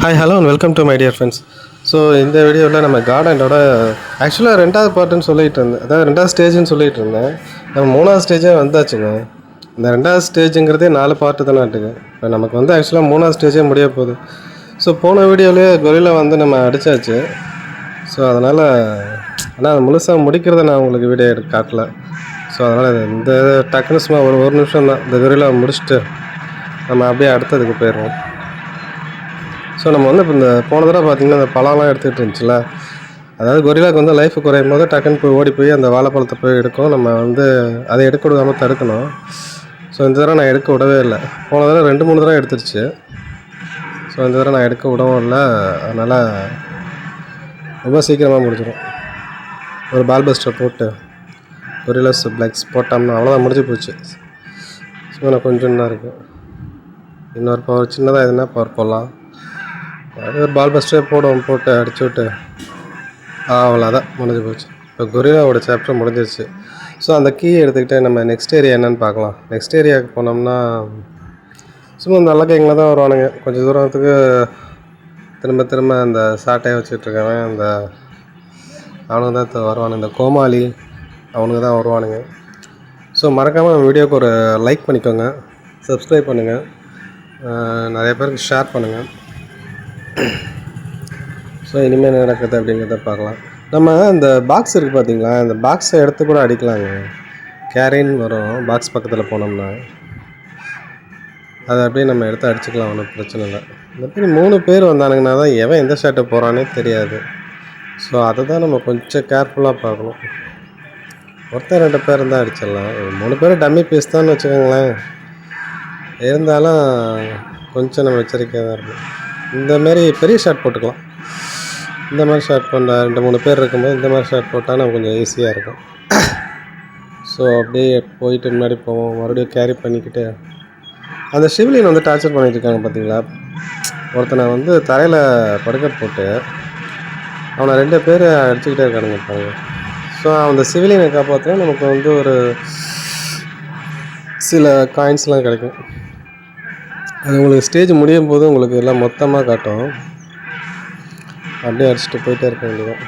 Hi hello and welcome to my dear friends. So இந்த வீடியோவில் நம்ம கார்டனோட ஆக்சுவலாக ரெண்டாவது பார்ட்டுன்னு சொல்லிகிட்டு இருந்தேன், அதாவது ரெண்டாவது ஸ்டேஜ்னு சொல்லிகிட்டு இருந்தேன். நம்ம மூணாவது ஸ்டேஜே வந்தாச்சுங்க. இந்த ரெண்டாவது ஸ்டேஜுங்கிறதே 4 பார்ட்டு தானே இருக்குது. இப்போ நமக்கு வந்து ஆக்சுவலாக மூணாவது ஸ்டேஜே முடிய போகுது. ஸோ போன வீடியோலேயே கொரில்லா வந்து நம்ம அடித்தாச்சு. ஸோ அதனால் ஆனால் முழுசாக முடிக்கிறத நான் உங்களுக்கு வீடியோ எடுத்து காட்டல. ஸோ அதனால் இந்த டக்குனு சும்மா ஒரு நிமிஷம் தான் இந்த கொரில்லா முடிச்சுட்டு நம்ம அப்படியே அடுத்ததுக்கு போயிடுவோம். ஸோ நம்ம வந்து இப்போ இந்த போன தடவை பார்த்திங்கன்னா இந்த பழம்லாம் எடுத்துகிட்டு இருந்துச்சுல, அதாவது கொரில்லாவுக்கு வந்து லைஃப் குறையும் போது டக்குன்னு போய் ஓடி போய் அந்த வாழைப்பழத்தை போய் எடுக்கும். நம்ம வந்து அதை எடுக்க விடாமல் தடுக்கணும். ஸோ இந்த தடவை நான் எடுக்க விடவே இல்லை. போன தடவை 2-3 தடவை எடுத்துருச்சு. ஸோ இந்த தடவை நான் எடுக்க விடவும் இல்லை. அதனால் ரொம்ப சீக்கிரமாக முடிஞ்சிடும். ஒரு பால் பஸ்டர் போட்டு கொரில்லாஸ் பிளக்ஸ் போட்டோம்னா அவ்வளோதான், முடிஞ்சு போச்சு. ஸோ எனக்கு கொஞ்சம் தான் இருக்குது. இன்னொரு பவர் சின்னதாக எதுனா பவர் போடலாம். அது ஒரு பால் பஸ்டே போட்டு அடிச்சு விட்டு அவ்வளோதான், முடிஞ்சு போச்சு. இப்போ கொரில்லாவோட சாப்டர் முடிஞ்சிருச்சு. ஸோ அந்த கீயை எடுத்துக்கிட்டு நம்ம நெக்ஸ்ட் ஏரியா என்னென்னு பார்க்கலாம். நெக்ஸ்ட் ஏரியாவுக்கு போனோம்னா சும்மா இந்த அல்லக்கைங்களை தான் வருவானுங்க. கொஞ்சம் தூரத்துக்கு திரும்ப அந்த சாட்டையை வச்சுட்ருக்கவன் அந்த அவனுக்கு தான் வருவானுங்க. இந்த கோமாளி அவனுக்கு தான் வருவானுங்க. ஸோ மறக்காமல் வீடியோவுக்கு ஒரு லைக் பண்ணிக்கோங்க, சப்ஸ்கிரைப் பண்ணுங்கள், நிறைய பேருக்கு ஷேர் பண்ணுங்கள். ஸோ இனிமேல் என்ன நடக்குது அப்படிங்கிறத பார்க்கலாம். நம்ம இந்த பாக்ஸ் இருக்குது பார்த்தீங்களா, இந்த பாக்ஸை எடுத்து கூட அடிக்கலாங்க. கேரின்னு வரும் பாக்ஸ் பக்கத்தில் போனோம்னா அதை அப்படியே நம்ம எடுத்து அடிச்சுக்கலாம், ஒன்றும் பிரச்சனை இல்லை. இந்த மாதிரி 3 பேர் வந்தானுங்கன்னா தான் எவன் எந்த ஷர்ட்டை போகிறானே தெரியாது. ஸோ அதை தான் நம்ம கொஞ்சம் கேர்ஃபுல்லாக பார்க்கணும். ஒருத்தர் 2 பேர் இருந்தால் அடிச்சிடலாம். 3 பேர் டம்மி பீஸ் தான் வச்சுக்கோங்களேன். இருந்தாலும் கொஞ்சம் நம்ம எச்சரிக்கையாக தான் இருக்கணும். இந்தமாரி பெரிய ஷார்ட் போட்டுக்கலாம். இந்த மாதிரி ஷார்ட் பண்ண 2-3 பேர் இருக்கும்போது இந்த மாதிரி ஷார்ட் போட்டால் நமக்கு கொஞ்சம் ஈஸியாக இருக்கும். ஸோ அப்படியே போயிட்டு முன்னாடி போவோம், மறுபடியும் கேரி பண்ணிக்கிட்டு. அந்த சிவிலியன் வந்து டார்ச்சர் பண்ணிகிட்டு இருக்காங்க பார்த்தீங்களா. ஒருத்தனை வந்து தரையில் படுக்க போட்டு அவனை 2 பேர் அடிச்சுக்கிட்டே இருக்கானுங்க பாருங்க. ஸோ அந்த சிவிலியனை காப்பாற்றினா நமக்கு வந்து ஒரு சில காயின்ஸ்லாம் கிடைக்கும். அது உங்களுக்கு ஸ்டேஜ் முடியும் போது உங்களுக்கு எல்லாம் மொத்தமாக காட்டும். அப்படியே அடிச்சுட்டு போயிட்டே இருக்க வேண்டியதான்.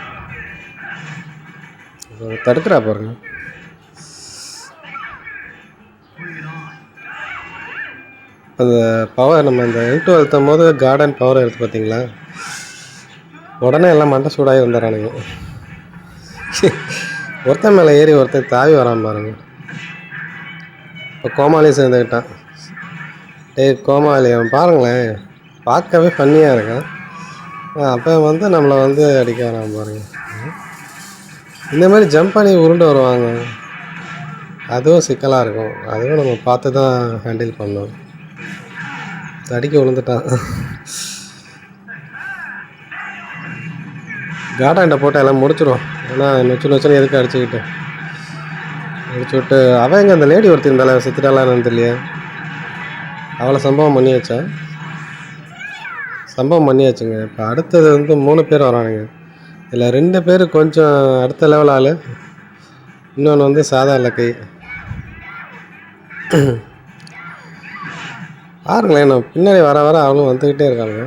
தடுக்கிறா பாருங்க. அந்த பவர் நம்ம இந்த இன்ட்டு அழுத்தும் போது கார்டன் பவர் எடுத்து பார்த்தீங்களா, உடனே எல்லாம் மண்டை சூடாகி வந்துடுறானுங்க. ஒருத்தன் மேலே ஏறி ஒருத்தன் தாவி வராமல் பாருங்க. இப்போ கோமாளியும் சேர்ந்துக்கிட்டான். கோமாளி அவன் பாருங்களேன், பார்க்கவே ஃபன்னியாக இருக்கான். அப்போ வந்து நம்மளை வந்து அடிக்க வராமல் பாருங்க. இந்த மாதிரி ஜம்ப் பண்ணி உருண்டு வருவாங்க. அதுவும் சிக்கலாக இருக்கும். அதுவும் நம்ம பார்த்து தான் ஹேண்டில் பண்ணணும். அடிக்க விழுந்துட்டான். கார்டாண்ட போட்டால் எல்லாம் முடிச்சிடும். ஏன்னா நொச்சு எதுக்கு அடிச்சுக்கிட்டு அடிச்சு விட்டு அவன் எங்கே அந்த லேடி ஒருத்தர் இருந்தாலும் செத்துட்டாலான்னு தெரியலையே. அவளை சம்பவம் பண்ணியாச்சுங்க. இப்போ அடுத்தது வந்து 3 பேர் வரானுங்க. இதில் 2 பேர் கொஞ்சம் அடுத்த லெவல் ஆள், இன்னொன்று வந்து சாதா இலக்கை. பாருங்களேன், நான் பின்னாடி வர அவளும் வந்துக்கிட்டே இருக்காங்க.